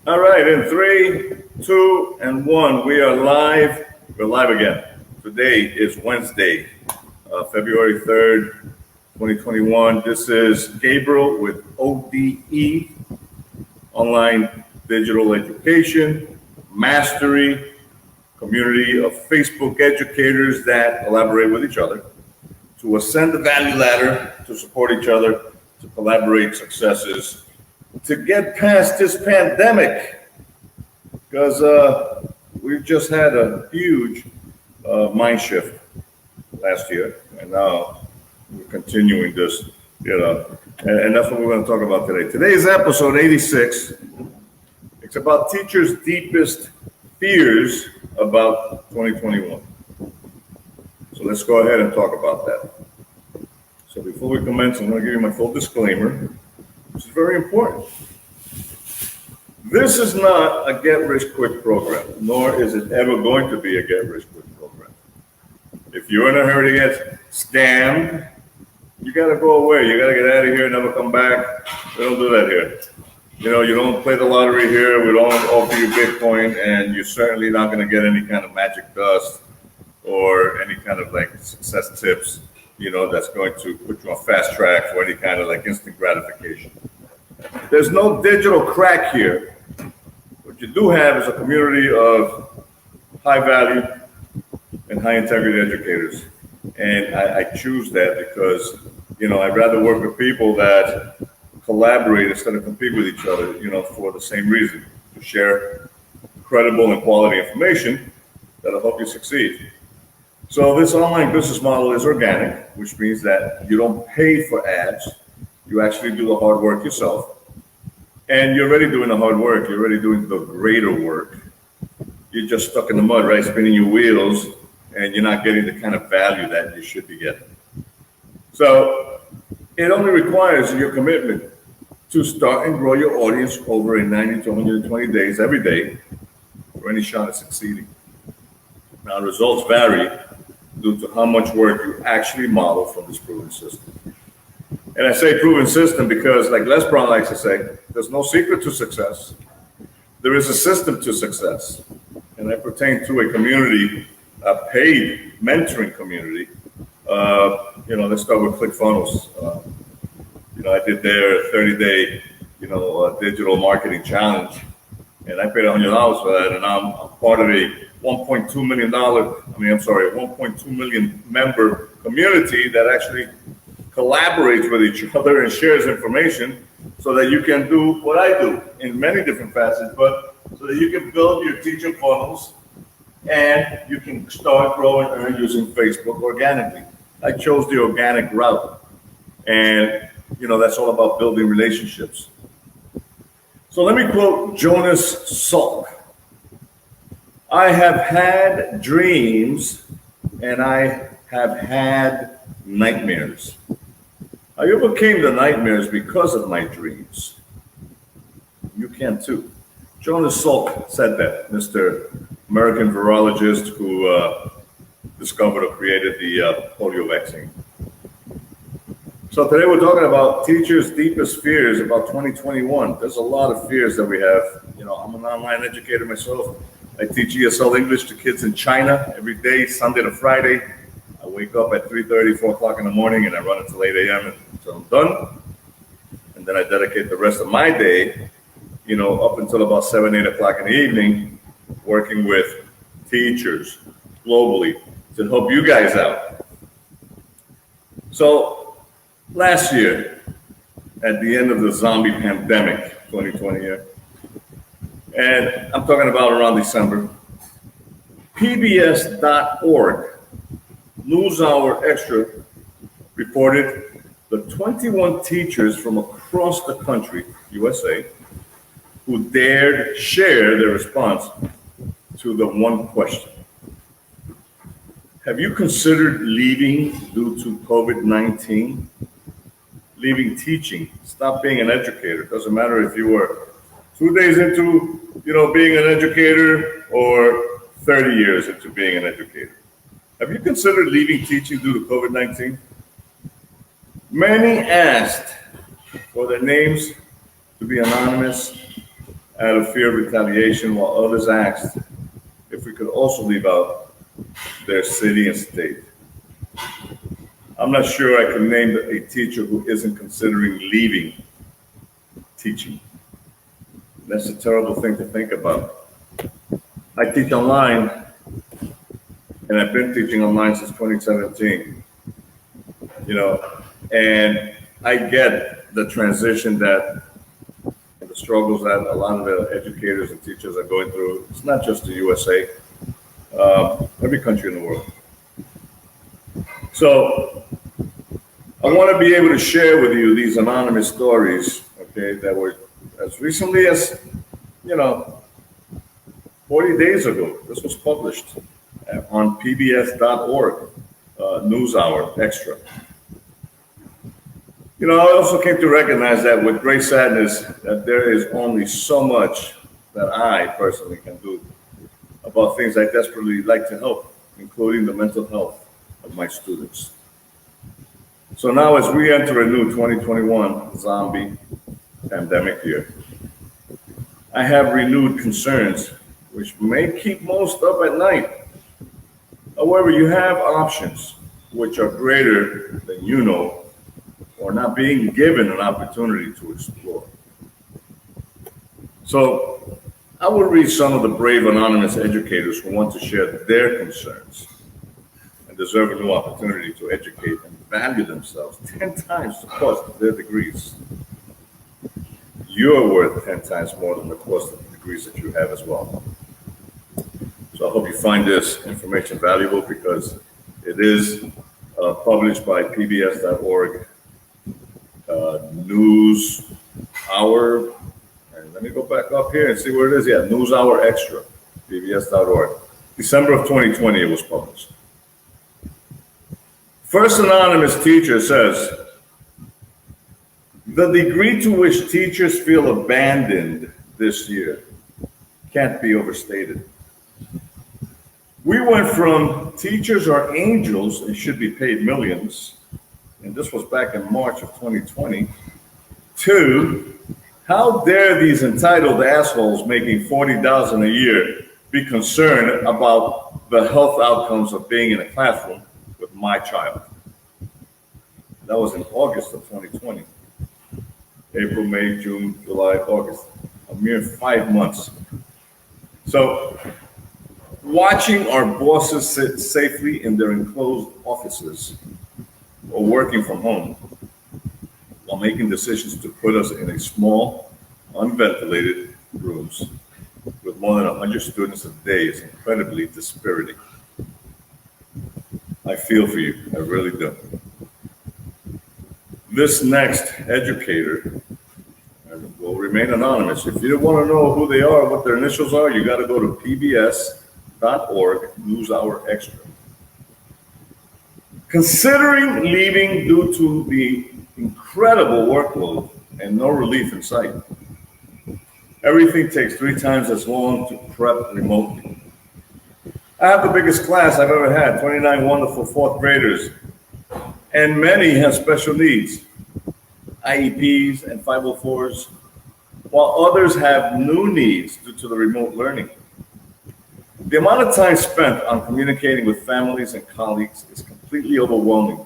All right, in 3, 2, and 1, we are live. We're live again. Today is Wednesday, February 3rd, 2021. This is Gabriel with ODE, Online Digital Education, Mastery, community of Facebook educators that collaborate with each other to ascend the value ladder, to support each other, to collaborate successes, to get past this pandemic, because we've just had a huge mind shift last year, and now we're continuing this, and that's what we're going to talk about today. Today's episode 86. It's about teachers' deepest fears about 2021. So let's go ahead and talk about that. So before we commence, I'm going to give you my full disclaimer, which is very important. This is not a get-rich-quick program, nor is it ever going to be a get-rich-quick program. If you're in a hurry to get scammed, you got to go away. You got to get out of here and never come back. We don't do that here. You don't play the lottery here. We don't offer you Bitcoin, and you're certainly not going to get any kind of magic dust or any kind of success tips, that's going to put you on fast track for any kind of instant gratification. There's no digital crack here. What you do have is a community of high value and high integrity educators. And I choose that because, I'd rather work with people that collaborate instead of compete with each other, for the same reason, to share credible and quality information that'll help you succeed. So this online business model is organic, which means that you don't pay for ads. You actually do the hard work yourself. And you're already doing the hard work. You're already doing the greater work. You're just stuck in the mud, right? Spinning your wheels, and you're not getting the kind of value that you should be getting. So it only requires your commitment to start and grow your audience over in 90 to 120 days every day for any shot at succeeding. Now, results vary due to how much work you actually model from this proven system. And I say proven system because, like Les Brown likes to say, there's no secret to success. There is a system to success. And I pertain to a community, a paid mentoring community. Let's start with ClickFunnels. I did their 30-day, digital marketing challenge. And I paid $100 for that. And I'm part of a $1.2 million member community that actually collaborates with each other and shares information so that you can do what I do in many different facets, but so that you can build your teaching funnels and you can start, grow, and earn using Facebook organically. I chose the organic route. And, that's all about building relationships. So let me quote Jonas Salk. I have had dreams and I have had nightmares. I overcame the nightmares because of my dreams. You can too. Jonas Salk said that, Mr. American virologist who discovered or created the polio vaccine. So today we're talking about teachers' deepest fears about 2021. There's a lot of fears that we have. I'm an online educator myself. I teach ESL English to kids in China every day, Sunday to Friday. I wake up at 3:30, 4 o'clock in the morning, and I run until 8 a.m. until I'm done. And then I dedicate the rest of my day, up until about 7, 8 o'clock in the evening, working with teachers globally to help you guys out. So last year, at the end of the zombie pandemic, 2020 here, and I'm talking about around December, PBS.org, NewsHour Extra, reported the 21 teachers from across the country, USA, who dared share their response to the one question. Have you considered leaving due to COVID-19? Leaving teaching, stop being an educator. It doesn't matter if you were 2 days into, being an educator or 30 years into being an educator. Have you considered leaving teaching due to COVID-19? Many asked for their names to be anonymous, out of fear of retaliation, while others asked if we could also leave out their city and state. I'm not sure I can name a teacher who isn't considering leaving teaching. That's a terrible thing to think about. I teach online, and I've been teaching online since 2017, and I get the transition and the struggles that a lot of the educators and teachers are going through. It's not just the USA, every country in the world. So I want to be able to share with you these anonymous stories, okay, that were as recently as, 40 days ago. This was published on pbs.org, NewsHour Extra. I also came to recognize that with great sadness that there is only so much that I personally can do about things I desperately like to help, including the mental health of my students. So now as we enter a new 2021 zombie pandemic year, I have renewed concerns which may keep most up at night. However, you have options which are greater than or not being given an opportunity to explore. So I will read some of the brave anonymous educators who want to share their concerns and deserve a new opportunity to educate and value themselves 10 times the cost of their degrees. You're worth 10 times more than the cost of the degrees that you have as well. So I hope you find this information valuable because it is published by pbs.org, News Hour, and let me go back up here and see where it is. Yeah, News Hour Extra, pbs.org. December of 2020 it was published. First anonymous teacher says, the degree to which teachers feel abandoned this year can't be overstated. We went from teachers are angels and should be paid millions, and this was back in March of 2020, to how dare these entitled assholes making $40,000 a year be concerned about the health outcomes of being in a classroom with my child. That was in August of 2020. April, May, June, July, August, a mere 5 months. So watching our bosses sit safely in their enclosed offices or working from home while making decisions to put us in a small, unventilated rooms with more than 100 students a day is incredibly dispiriting. I feel for you, I really do. This next educator will remain anonymous. If you want to know who they are, what their initials are, you got to go to pbs.org, NewsHour Extra. Considering leaving due to the incredible workload and no relief in sight, everything takes 3 times as long to prep remotely. I have the biggest class I've ever had, 29 wonderful 4th graders, and many have special needs, IEPs and 504s, while others have new needs due to the remote learning. The amount of time spent on communicating with families and colleagues is completely overwhelming,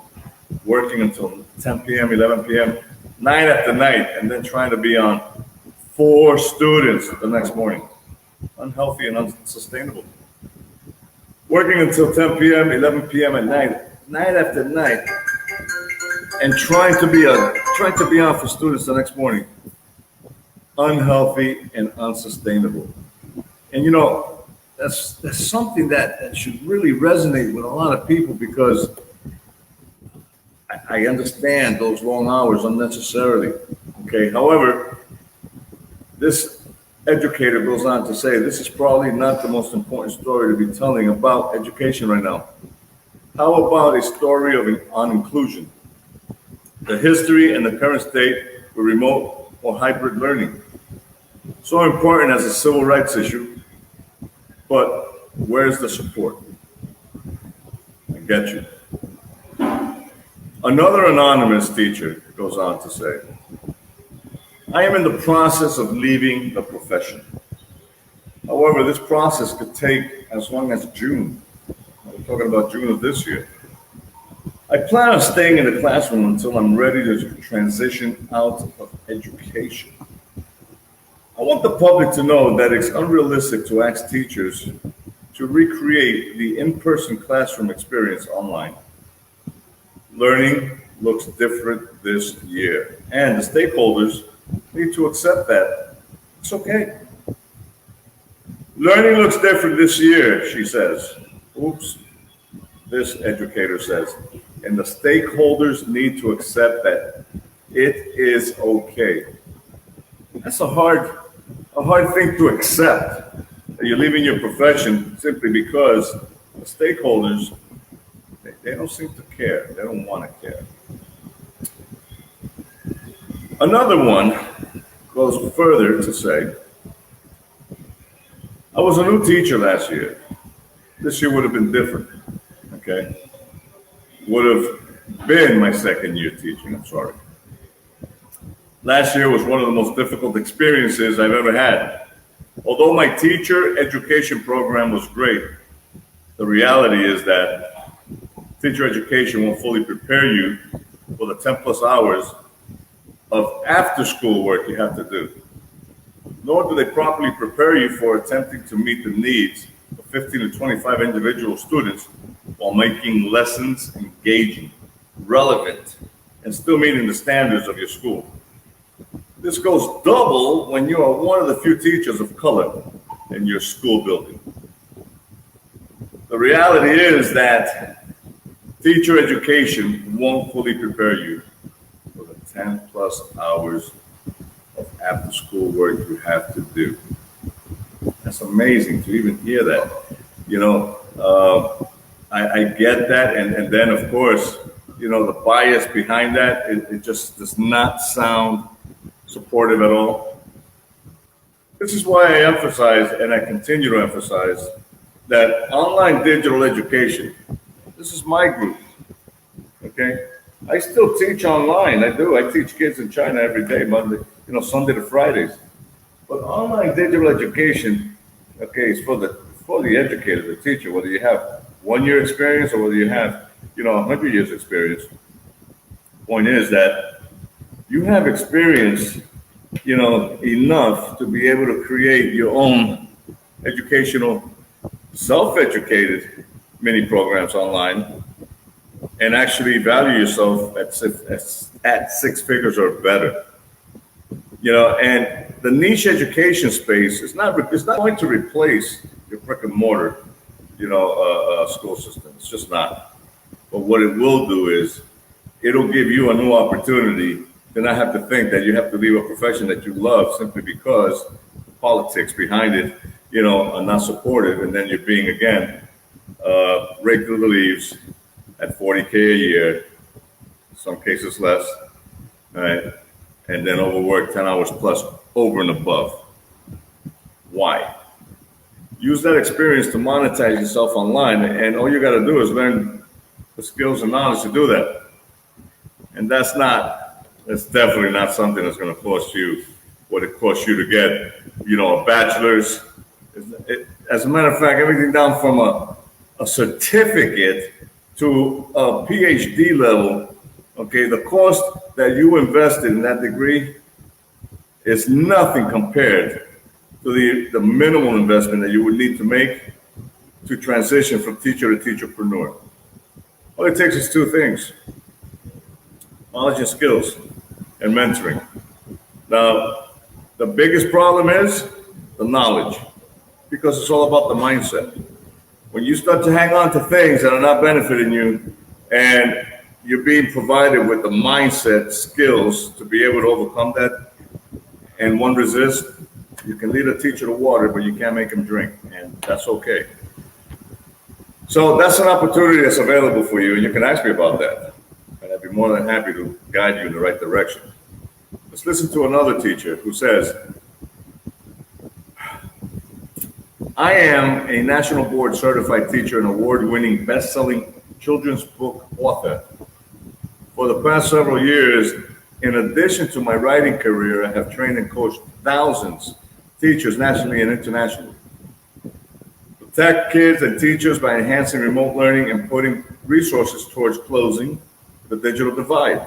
working until 10 p.m., 11 p.m., night after night, and then trying to be on 4 students the next morning. Unhealthy and unsustainable. Working until 10 p.m., 11 p.m. at night after night, and trying to be on for students the next morning. Unhealthy and unsustainable. And that's something that should really resonate with a lot of people, because I understand those long hours unnecessarily. Okay. However, this educator goes on to say this is probably not the most important story to be telling about education right now. How about a story on inclusion? The history and the current state with remote or hybrid learning. So important as a civil rights issue, but where's the support? I get you. Another anonymous teacher goes on to say, I am in the process of leaving the profession. However, this process could take as long as June. We're talking about June of this year. I plan on staying in the classroom until I'm ready to transition out of education. I want the public to know that it's unrealistic to ask teachers to recreate the in-person classroom experience online. Learning looks different this year, and the stakeholders need to accept that. It's okay. Learning looks different this year, she says. Oops, this educator says. And the stakeholders need to accept that it is okay. That's a hard thing to accept. That you're leaving your profession simply because the stakeholders, they don't seem to care. They don't want to care. Another one goes further to say, I was a new teacher last year. This year would have been different, okay? Would have been my second year teaching, I'm sorry. Last year was one of the most difficult experiences I've ever had. Although my teacher education program was great, the reality is that teacher education won't fully prepare you for the 10 plus hours of after school work you have to do. Nor do they properly prepare you for attempting to meet the needs of 15 to 25 individual students while making lessons engaging, relevant, and still meeting the standards of your school. This goes double when you are one of the few teachers of color in your school building. The reality is that teacher education won't fully prepare you for the 10 plus hours of after school work you have to do. That's amazing to even hear that. You know, I get that. And then, of course, you know, the bias behind that, it just does not sound supportive at all. This is why I emphasize, and I continue to emphasize, that online digital education, this is my group, okay? I still teach online, I do. I teach kids in China every day, Sunday to Fridays. But online digital education, okay, is for the educator, the teacher, whether you have 1 year experience or whether you have, 100 years experience. Point is that you have experience, enough to be able to create your own educational, self-educated mini programs online and actually value yourself at six figures or better. And the niche education space is not going to replace your brick and mortar, school system. It's just not. But what it will do is it'll give you a new opportunity to not have to think that you have to leave a profession that you love simply because the politics behind it, are not supportive. And then you're being, again, raked through the leaves at $40K a year, some cases less, right? And then overwork 10 hours plus over and above. Why? Use that experience to monetize yourself online, and all you got to do is learn the skills and knowledge to do that. And that's definitely not something that's going to cost you what it costs you to get, a bachelor's. As a matter of fact, everything down from a certificate to a PhD level, okay, the cost that you invested in that degree is nothing compared to the minimal investment that you would need to make to transition from teacher to teacherpreneur. All it takes is two things: knowledge and skills and mentoring. Now, the biggest problem is the knowledge, because it's all about the mindset. When you start to hang on to things that are not benefiting you, and you're being provided with the mindset skills to be able to overcome that, and one resist, you can lead a teacher to water, but you can't make him drink, and that's okay. So that's an opportunity that's available for you, and you can ask me about that, and I'd be more than happy to guide you in the right direction. Let's listen to another teacher who says, I am a national board certified teacher and award-winning best-selling children's book author. For the past several years, In addition to my writing career, I have trained and coached thousands of teachers nationally and internationally. Protect kids and teachers by enhancing remote learning and putting resources towards closing the digital divide.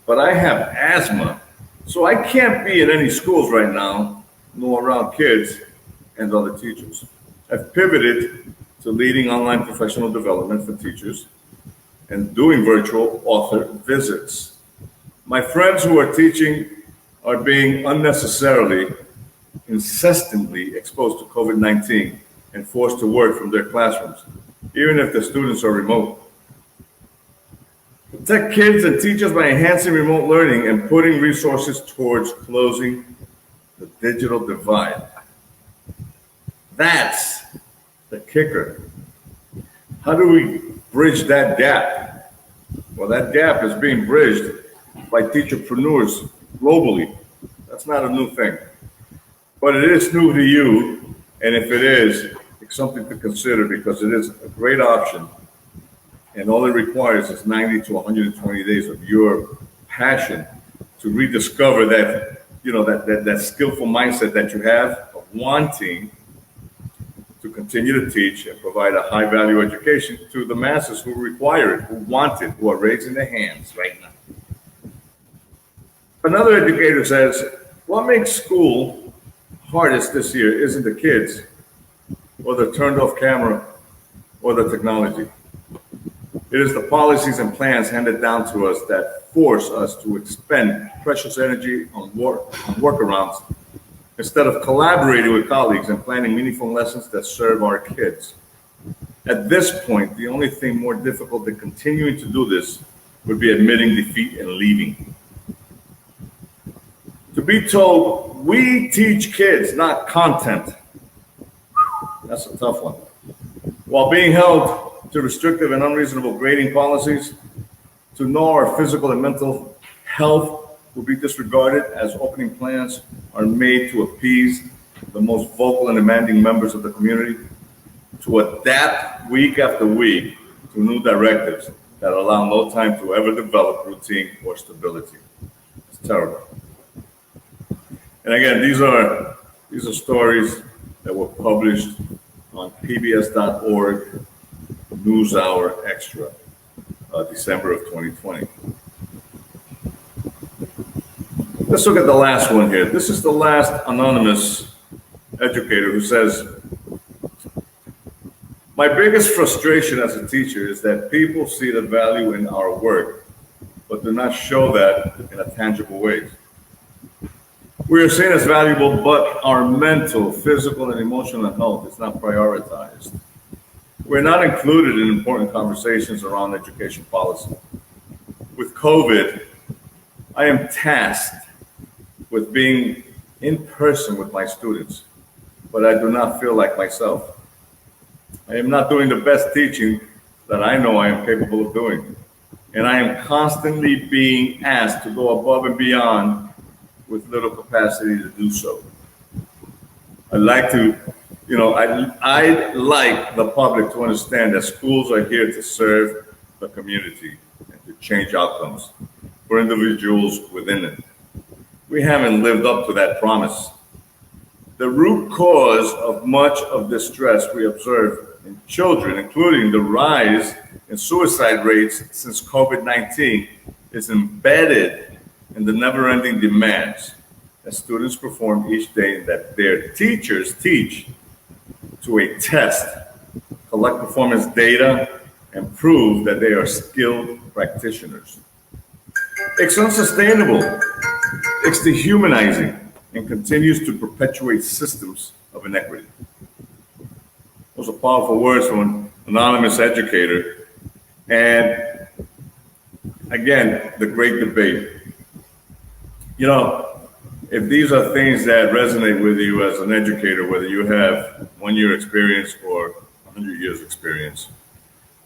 But I have asthma, so I can't be in any schools right now, nor around kids and other teachers. I've pivoted to leading online professional development for teachers and doing virtual author visits. My friends who are teaching are being unnecessarily, incessantly exposed to COVID-19 and forced to work from their classrooms, even if the students are remote. Protect kids and teachers by enhancing remote learning and putting resources towards closing the digital divide. That's the kicker. How do we bridge that gap? Well, that gap is being bridged by teacherpreneurs globally. That's not a new thing. But it is new to you, and if it is, it's something to consider because it is a great option. And all it requires is 90 to 120 days of your passion to rediscover that, that skillful mindset that you have of wanting to continue to teach and provide a high value education to the masses who require it, who want it, who are raising their hands right now. Another educator says, what makes school hardest this year isn't the kids or the turned off camera or the technology. It is the policies and plans handed down to us that force us to expend precious energy on workarounds instead of collaborating with colleagues and planning meaningful lessons that serve our kids. At this point, the only thing more difficult than continuing to do this would be admitting defeat and leaving. To be told, we teach kids, not content. That's a tough one. While being held to restrictive and unreasonable grading policies, to know our physical and mental health will be disregarded as opening plans are made to appease the most vocal and demanding members of the community, to adapt week after week to new directives that allow no time to ever develop routine or stability. It's terrible. And again, these are stories that were published on pbs.org NewsHour Extra, December of 2020. Let's look at the last one here. This is the last anonymous educator who says, my biggest frustration as a teacher is that people see the value in our work, but do not show that in a tangible way. We are seen as valuable, but our mental, physical, and emotional health is not prioritized. We're not included in important conversations around education policy. With COVID, I am tasked with being in person with my students, but I do not feel like myself. I am not doing the best teaching that I know I am capable of doing, and I am constantly being asked to go above and beyond with little capacity to do so. I'd like the public to understand that schools are here to serve the community and to change outcomes for individuals within it. We haven't lived up to that promise. The root cause of much of the stress we observe in children, including the rise in suicide rates since COVID-19, is embedded in the never-ending demands that students perform each day that their teachers teach to a test, collect performance data, and prove that they are skilled practitioners. It's unsustainable, it's dehumanizing, and continues to perpetuate systems of inequity. Those are powerful words from an anonymous educator. And again, the great debate. If these are things that resonate with you as an educator, whether you have 1 year experience or 100 years experience,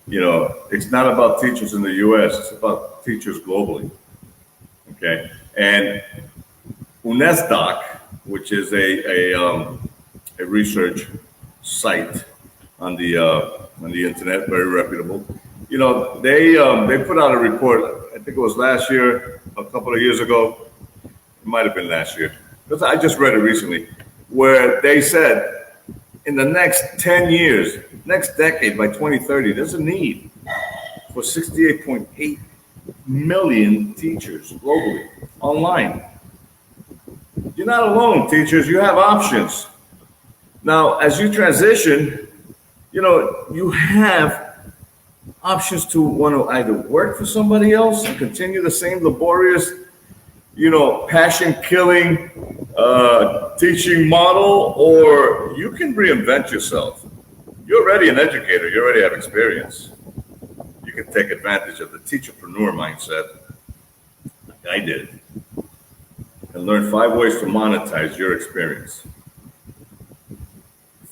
it's not about teachers in the US, it's about teachers globally. Okay. And UNESDOC, which is a research site on the internet, very reputable. They put out a report, I think it was last year, a couple of years ago. It might have been last year, because I just read it recently, where they said in the next 10 years, next decade, by 2030, there's a need for 68.8 million teachers globally online. You're not alone, teachers. You have options. Now, as you transition, you have options to want to either work for somebody else and continue the same laborious, passion-killing teaching model, or you can reinvent yourself. You're already an educator. You already have experience. You can take advantage of the teacherpreneur mindset, like I did, and learn 5 ways to monetize your experience.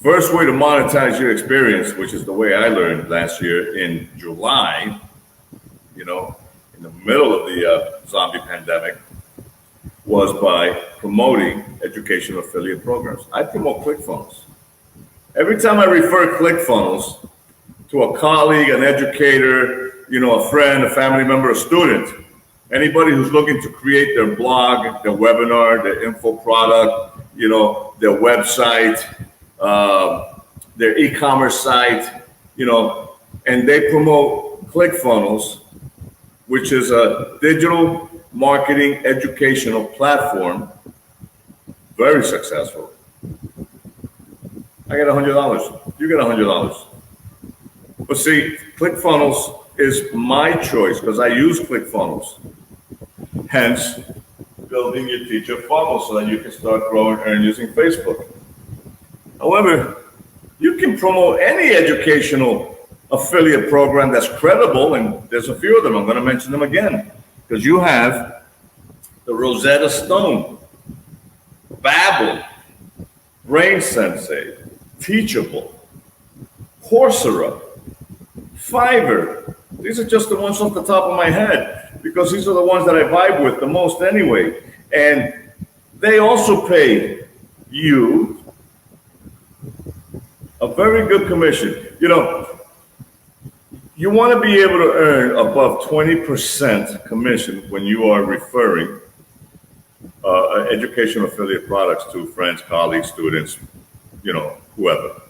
First way to monetize your experience, which is the way I learned last year in July, in the middle of the zombie pandemic, was by promoting educational affiliate programs. I promote ClickFunnels. Every time I refer ClickFunnels to a colleague, an educator, a friend, a family member, a student, anybody who's looking to create their blog, their webinar, their info product, their website, their e-commerce site, and they promote ClickFunnels, which is a digital marketing educational platform, very successful. I get $100. You get $100. But see, ClickFunnels is my choice because I use ClickFunnels. Hence, building your teacher funnel so that you can start growing and earn using Facebook. However, you can promote any educational affiliate program that's credible, and there's a few of them. I'm going to mention them again because you have the Rosetta Stone, Babbel, Brain Sensei, Teachable, Coursera, Fiverr. These are just the ones off the top of my head because these are the ones that I vibe with the most anyway. And they also pay you a very good commission. You want to be able to earn above 20% commission when you are referring educational affiliate products to friends, colleagues, students, whoever.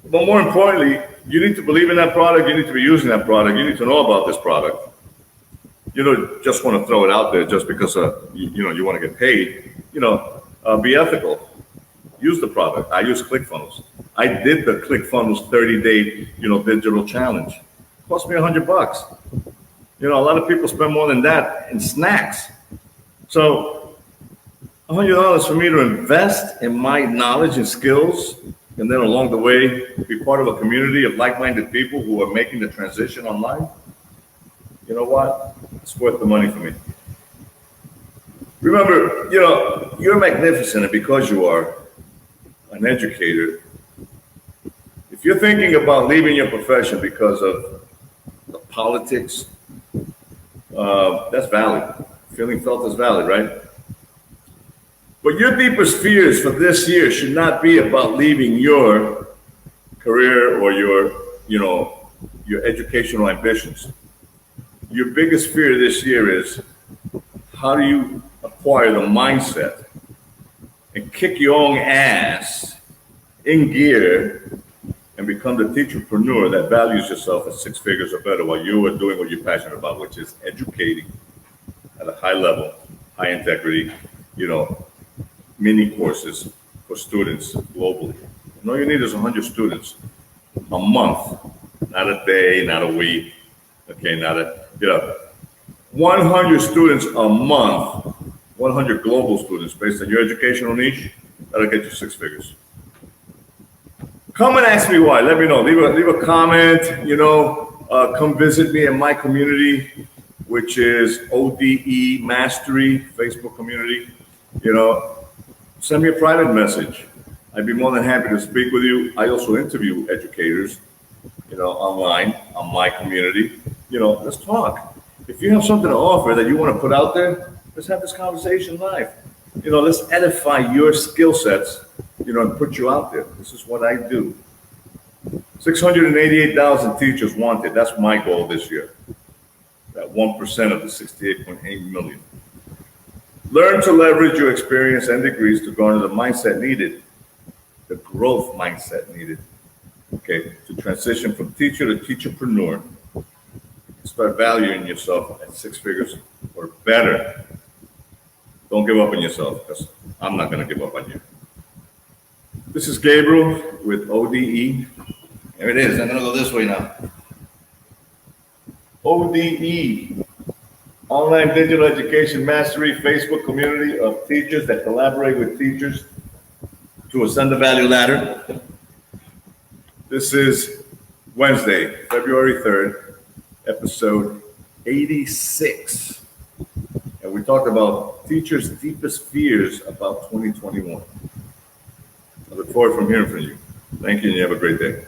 But more importantly, you need to believe in that product. You need to be using that product. You need to know about this product. You don't just want to throw it out there just because you want to get paid. Be ethical. Use the product. I use ClickFunnels. I did the ClickFunnels 30-day digital challenge. It cost me $100. A lot of people spend more than that in snacks. So $100 for me to invest in my knowledge and skills, and then along the way be part of a community of like-minded people who are making the transition online. You know what? It's worth the money for me. Remember, you're magnificent, and because you are an educator, if you're thinking about leaving your profession because of the politics, that's valid. Feeling felt is valid, right? But your deepest fears for this year should not be about leaving your career or your educational ambitions. Your biggest fear this year is how do you acquire the mindset and kick your own ass in gear and become the teacherpreneur that values yourself at 6 figures or better while you are doing what you're passionate about, which is educating at a high level, high integrity, mini courses for students globally. And all you need is 100 students a month, not a day, not a week, okay, 100 students a month, 100 global students based on your educational niche, that'll get you 6 figures. Come and ask me why. Let me know. Leave a comment. Come visit me in my community, which is ODE Mastery Facebook community. Send me a private message. I'd be more than happy to speak with you. I also interview educators, online on my community. Let's talk. If you have something to offer that you want to put out there, let's have this conversation live. Let's edify your skill sets, and put you out there. This is what I do. 688,000 teachers wanted. That's my goal this year. That at 1% of the 68.8 million. Learn to leverage your experience and degrees to garner the mindset needed, the growth mindset needed, okay, to transition from teacher to teacherpreneur. Start valuing yourself at 6 figures or better. Don't give up on yourself, because I'm not going to give up on you. This is Gabriel with ODE. There it is. I'm going to go this way now. ODE, Online Digital Education Mastery, Facebook community of teachers that collaborate with teachers to ascend the value ladder. This is Wednesday, February 3rd, episode 86. And we talked about teachers' deepest fears about 2021. I look forward from hearing from you. Thank you, and you have a great day.